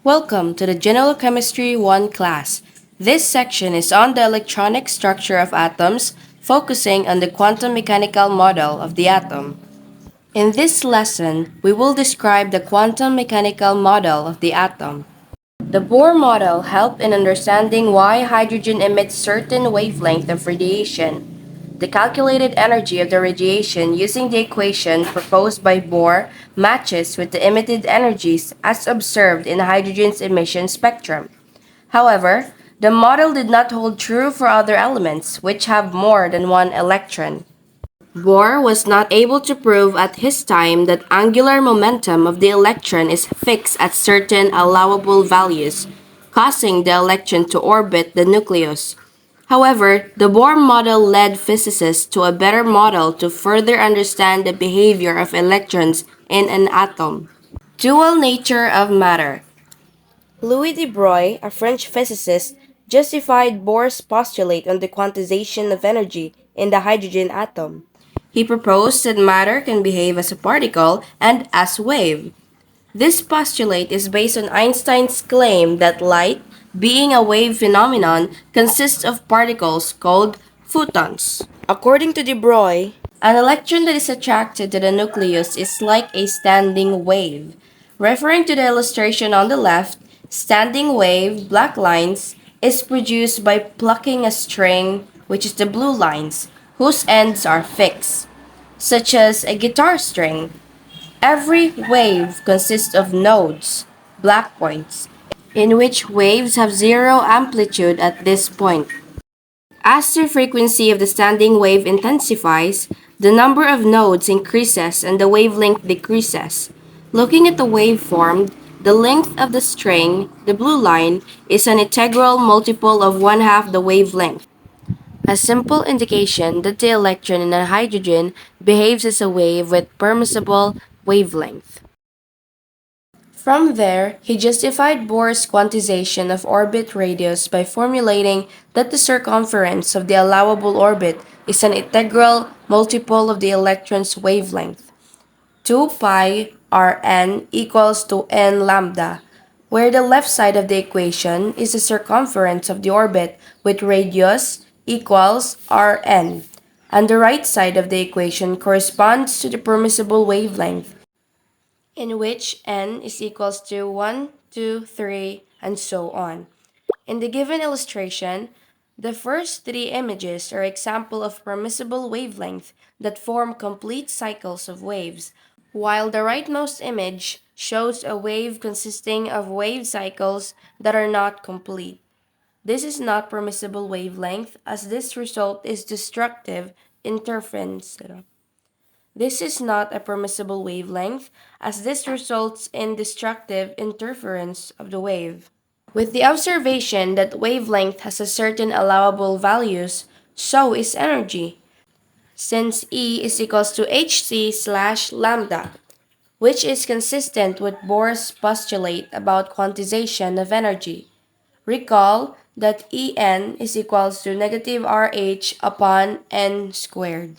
Welcome to the General Chemistry 1 class. This section is on the electronic structure of atoms, focusing on the quantum mechanical model of the atom. In this lesson, we will describe the quantum mechanical model of the atom. The Bohr model helped in understanding why hydrogen emits certain wavelength of radiation. The calculated energy of the radiation using the equation proposed by Bohr matches with the emitted energies as observed in hydrogen's emission spectrum. However, the model did not hold true for other elements which have more than one electron. Bohr was not able to prove at his time that angular momentum of the electron is fixed at certain allowable values, causing the electron to orbit the nucleus. However, the Bohr model led physicists to a better model to further understand the behavior of electrons in an atom. Dual nature of matter. Louis de Broglie, a French physicist, justified Bohr's postulate on the quantization of energy in the hydrogen atom. He proposed that matter can behave as a particle and as wave. This postulate is based on Einstein's claim that light, being a wave phenomenon, consists of particles called photons. According to de Broglie, an electron that is attracted to the nucleus is like a standing wave. Referring to the illustration on the left, standing wave, black lines, is produced by plucking a string, which is the blue lines, whose ends are fixed, such as a guitar string. Every wave consists of nodes, black points, in which waves have zero amplitude at this point. As the frequency of the standing wave intensifies, the number of nodes increases and the wavelength decreases. Looking at the waveform, the length of the string, the blue line, is an integral multiple of one half the wavelength. A simple indication that the electron in a hydrogen behaves as a wave with permissible wavelength. From there, he justified Bohr's quantization of orbit radius by formulating that the circumference of the allowable orbit is an integral multiple of the electron's wavelength. 2 pi Rn equals to n lambda, where the left side of the equation is the circumference of the orbit with radius equals Rn, and the right side of the equation corresponds to the permissible wavelength, in which n is equals to 1, 2, 3, and so on. In the given illustration, the first three images are example of permissible wavelength that form complete cycles of waves, while the rightmost image shows a wave consisting of wave cycles that are not complete. This is not permissible wavelength as this result is destructive interference. This is not a permissible wavelength, as this results in destructive interference of the wave. With the observation that wavelength has a certain allowable values, so is energy, since E is equals to hc slash lambda, which is consistent with Bohr's postulate about quantization of energy. Recall that En is equals to negative RH upon n squared.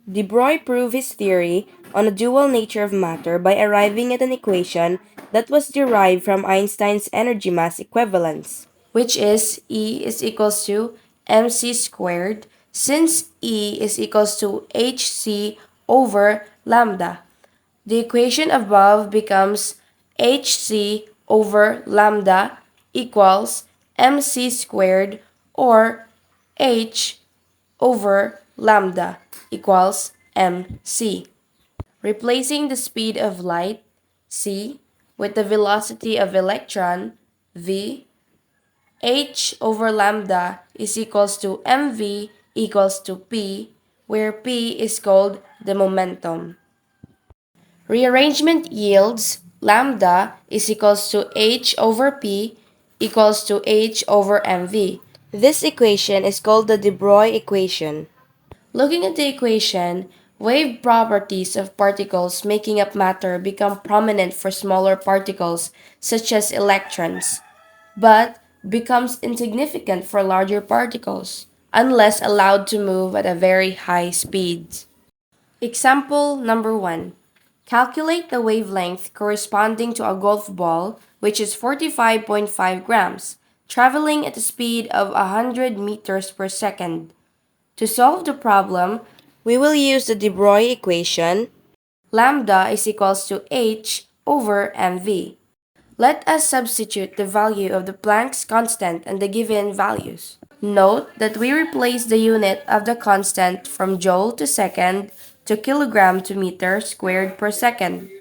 De Broglie proved his theory on the dual nature of matter by arriving at an equation that was derived from Einstein's energy mass equivalence, which is E is equals to mc squared, since E is equals to hc over lambda. The equation above becomes hc over lambda equals mc squared, or h over lambda equals mc. Replacing the speed of light, c, with the velocity of electron, v, h over lambda is equals to mv equals to p, where p is called the momentum. Rearrangement yields lambda is equals to h over p equals to h over mv. This equation is called the de Broglie equation. Looking at the equation, wave properties of particles making up matter become prominent for smaller particles such as electrons, but becomes insignificant for larger particles unless allowed to move at a very high speed. Example number 1. Calculate the wavelength corresponding to a golf ball, which is 45.5 grams, traveling at a speed of 100 meters per second. To solve the problem, we will use the de Broglie equation. Lambda is equals to h over mv. Let us substitute the value of the Planck's constant and the given values. Note that we replace the unit of the constant from joule to second to kilogram to meter squared per second.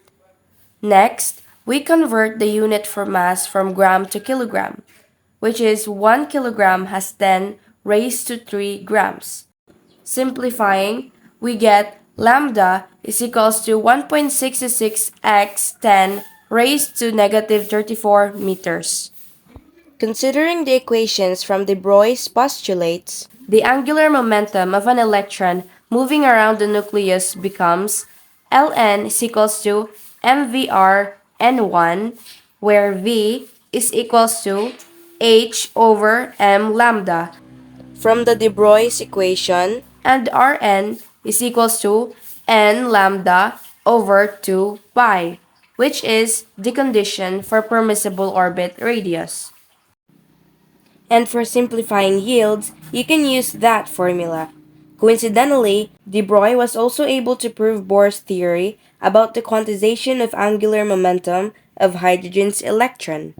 Next, we convert the unit for mass from gram to kilogram, which is 1 kilogram has 10 raised to 3 grams. Simplifying, we get lambda is equals to 1.66 x 10 raised to negative 34 meters. Considering the equations from de Broglie's postulates, the angular momentum of an electron moving around the nucleus becomes Ln is equals to mvr n1, where v is equals to h over m lambda from the de Broglie's equation, and Rn is equals to n lambda over 2 pi, which is the condition for permissible orbit radius. And for simplifying yields, you can use that formula. Coincidentally, de Broglie was also able to prove Bohr's theory about the quantization of angular momentum of hydrogen's electron.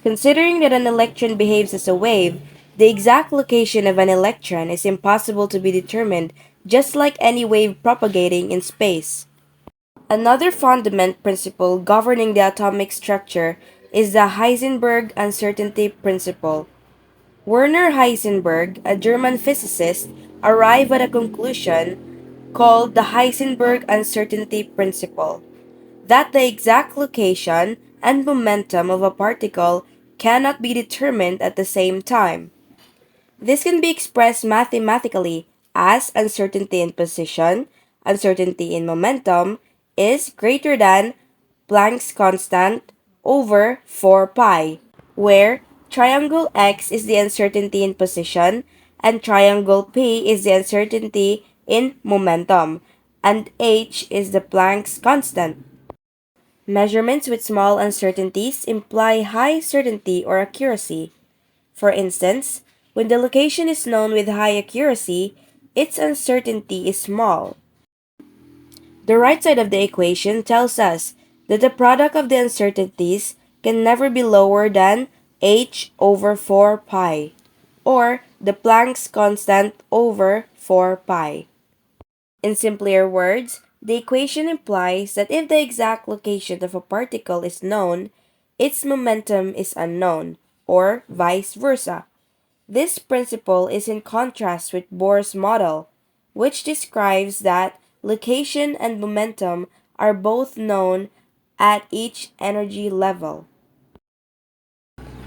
Considering that an electron behaves as a wave, the exact location of an electron is impossible to be determined, just like any wave propagating in space. Another fundamental principle governing the atomic structure is the Heisenberg uncertainty principle. Werner Heisenberg, a German physicist, arrived at a conclusion called the Heisenberg uncertainty principle that the exact location and momentum of a particle cannot be determined at the same time. This can be expressed mathematically as uncertainty in position, uncertainty in momentum is greater than Planck's constant over 4 pi, where triangle x is the uncertainty in position and triangle p is the uncertainty in momentum, and h is the Planck's constant. Measurements with small uncertainties imply high certainty or accuracy. For instance, when the location is known with high accuracy, its uncertainty is small. The right side of the equation tells us that the product of the uncertainties can never be lower than h over 4 pi, or the Planck's constant over 4 pi. In simpler words, the equation implies that if the exact location of a particle is known, its momentum is unknown, or vice versa. This principle is in contrast with Bohr's model, which describes that location and momentum are both known at each energy level.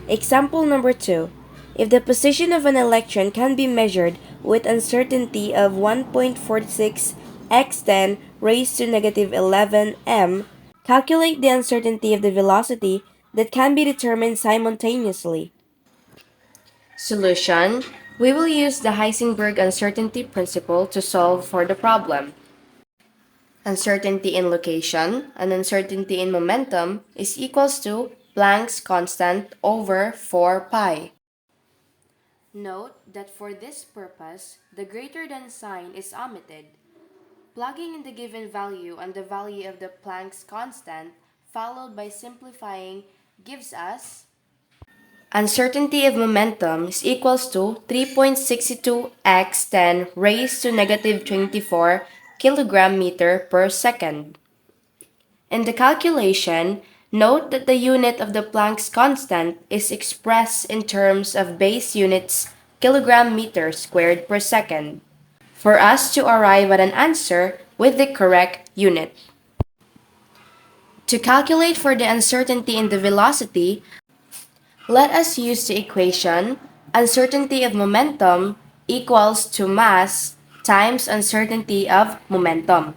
Example number 2. If the position of an electron can be measured with uncertainty of 1.46 x 10 raised to negative 11 m, calculate the uncertainty of the velocity that can be determined simultaneously. Solution: we will use the Heisenberg uncertainty principle to solve for the problem. Uncertainty in location and uncertainty in momentum is equals to Planck's constant over 4 pi. Note that for this purpose, the greater than sign is omitted. Plugging in the given value and the value of the Planck's constant, followed by simplifying, gives us uncertainty of momentum is equals to 3.62 x 10 raised to negative 24 kilogram meter per second. In the calculation, note that the unit of the Planck's constant is expressed in terms of base units kilogram meter squared per second, for us to arrive at an answer with the correct unit. To calculate for the uncertainty in the velocity, let us use the equation uncertainty of momentum equals to mass times uncertainty of momentum.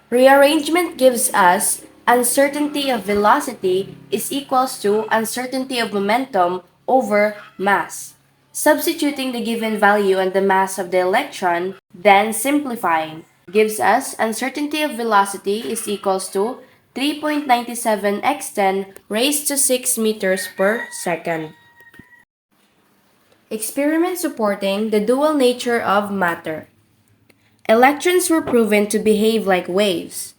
Rearrangement gives us uncertainty of velocity is equals to uncertainty of momentum over mass. Substituting the given value and the mass of the electron, then simplifying, gives us uncertainty of velocity is equals to 3.97 x 10 raised to 6 meters per second. Experiment supporting the dual nature of matter. Electrons were proven to behave like waves.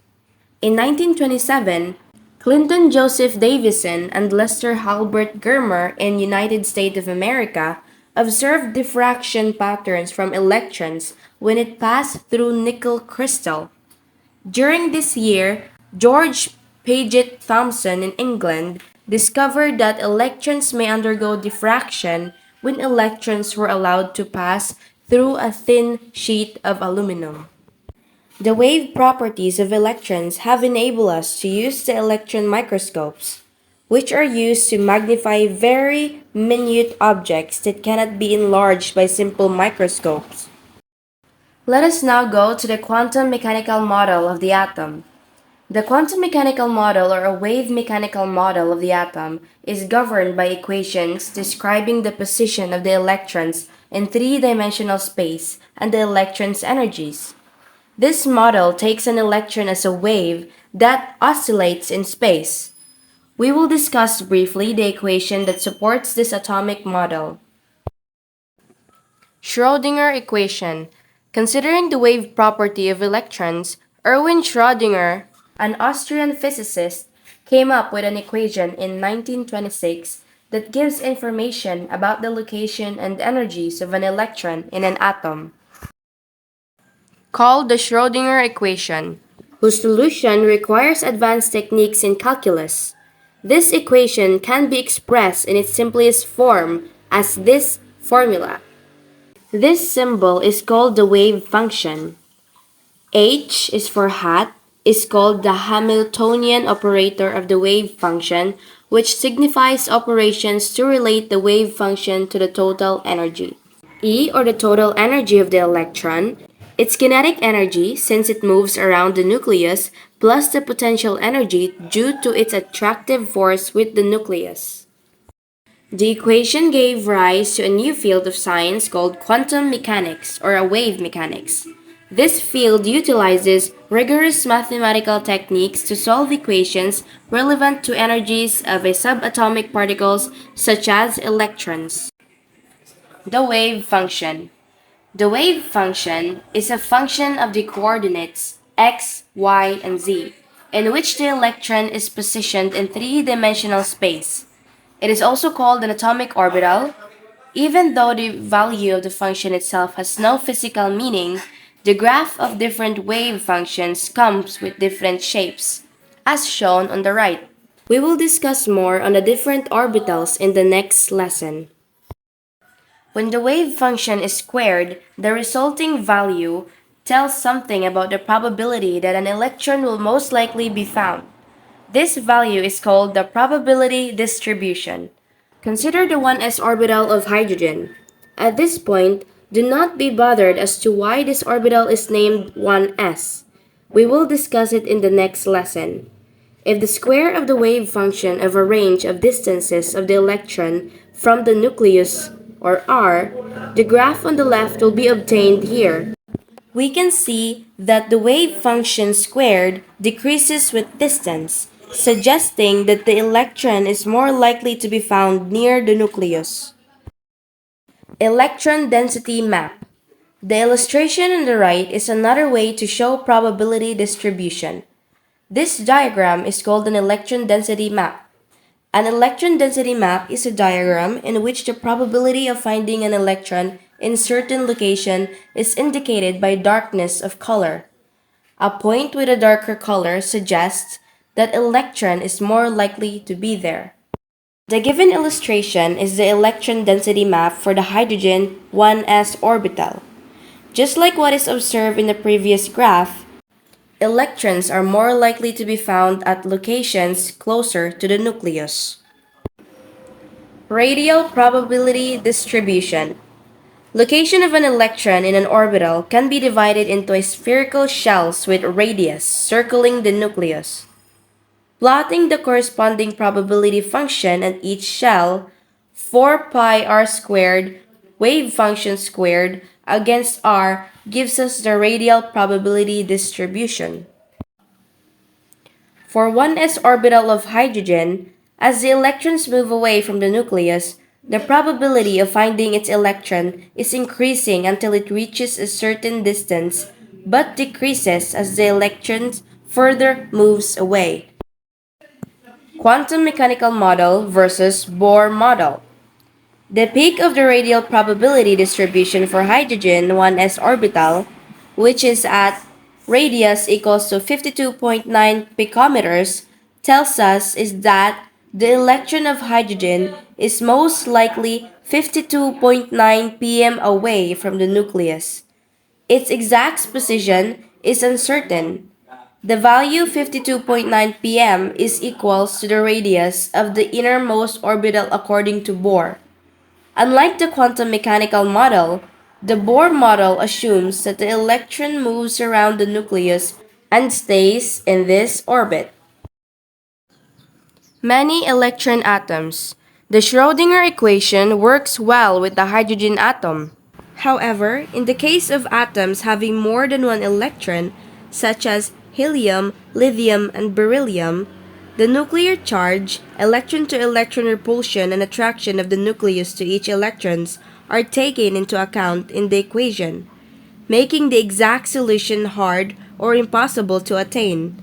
In 1927, Clinton Joseph Davison and Lester Halbert Germer in United States of America observed diffraction patterns from electrons when it passed through nickel crystal. During this year, George Paget Thomson in England discovered that electrons may undergo diffraction when electrons were allowed to pass through a thin sheet of aluminum. The wave properties of electrons have enabled us to use the electron microscopes, which are used to magnify very minute objects that cannot be enlarged by simple microscopes. Let us now go to the quantum mechanical model of the atom. The quantum mechanical model, or a wave mechanical model of the atom, is governed by equations describing the position of the electrons in three-dimensional space and the electrons' energies. This model takes an electron as a wave that oscillates in space. We will discuss briefly the equation that supports this atomic model. Schrödinger equation. Considering the wave property of electrons, Erwin Schrödinger, an Austrian physicist, came up with an equation in 1926 that gives information about the location and energies of an electron in an atom, called the Schrödinger equation, whose solution requires advanced techniques in calculus. This equation can be expressed in its simplest form as this formula. This symbol is called the wave function. H is for hat, is called the Hamiltonian operator of the wave function, which signifies operations to relate the wave function to the total energy. E, or the total energy of the electron, its kinetic energy since it moves around the nucleus, plus the potential energy due to its attractive force with the nucleus. The equation gave rise to a new field of science called quantum mechanics, or a wave mechanics. This field utilizes rigorous mathematical techniques to solve equations relevant to energies of subatomic particles such as electrons. The wave function. The wave function is a function of the coordinates x, y, and z, in which the electron is positioned in three-dimensional space. It is also called an atomic orbital. Even though the value of the function itself has no physical meaning, the graph of different wave functions comes with different shapes, as shown on the right. We will discuss more on the different orbitals in the next lesson. When the wave function is squared, the resulting value tells something about the probability that an electron will most likely be found. This value is called the probability distribution. Consider the 1s orbital of hydrogen. At this point, do not be bothered as to why this orbital is named 1s. We will discuss it in the next lesson. If the square of the wave function of a range of distances of the electron from the nucleus, or r, the graph on the left will be obtained here. We can see that the wave function squared decreases with distance, suggesting that the electron is more likely to be found near the nucleus. Electron density map. The illustration on the right is another way to show probability distribution. This diagram is called an electron density map. An electron density map is a diagram in which the probability of finding an electron in certain location is indicated by darkness of color. A point with a darker color suggests that electron is more likely to be there. The given illustration is the electron density map for the hydrogen 1s orbital. Just like what is observed in the previous graph, electrons are more likely to be found at locations closer to the nucleus. Radial probability distribution. Location of an electron in an orbital can be divided into spherical shells with radius circling the nucleus. Plotting the corresponding probability function at each shell, 4 pi r squared wave function squared against r gives us the radial probability distribution. For 1s orbital of hydrogen, as the electrons move away from the nucleus, the probability of finding its electron is increasing until it reaches a certain distance, but decreases as the electron further moves away. Quantum mechanical model versus Bohr model. The peak of the radial probability distribution for hydrogen 1s orbital, which is at radius equals to 52.9 picometers, tells us is that the electron of hydrogen is most likely 52.9 pm away from the nucleus. Its exact position is uncertain. The value 52.9 pm is equals to the radius of the innermost orbital according to Bohr. Unlike the quantum mechanical model, the Bohr model assumes that the electron moves around the nucleus and stays in this orbit. Many electron atoms. The Schrödinger equation works well with the hydrogen atom. However, in the case of atoms having more than one electron, such as helium, lithium, and beryllium, the nuclear charge, electron-to-electron repulsion, and attraction of the nucleus to each electrons are taken into account in the equation, making the exact solution hard or impossible to attain.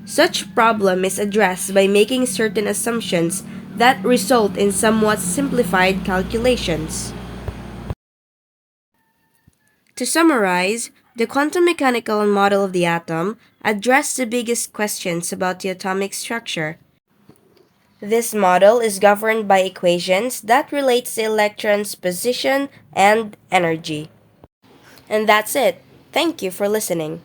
Such problem is addressed by making certain assumptions that result in somewhat simplified calculations. To summarize, the quantum mechanical model of the atom addressed the biggest questions about the atomic structure. This model is governed by equations that relates the electron's position and energy. And that's it. Thank you for listening.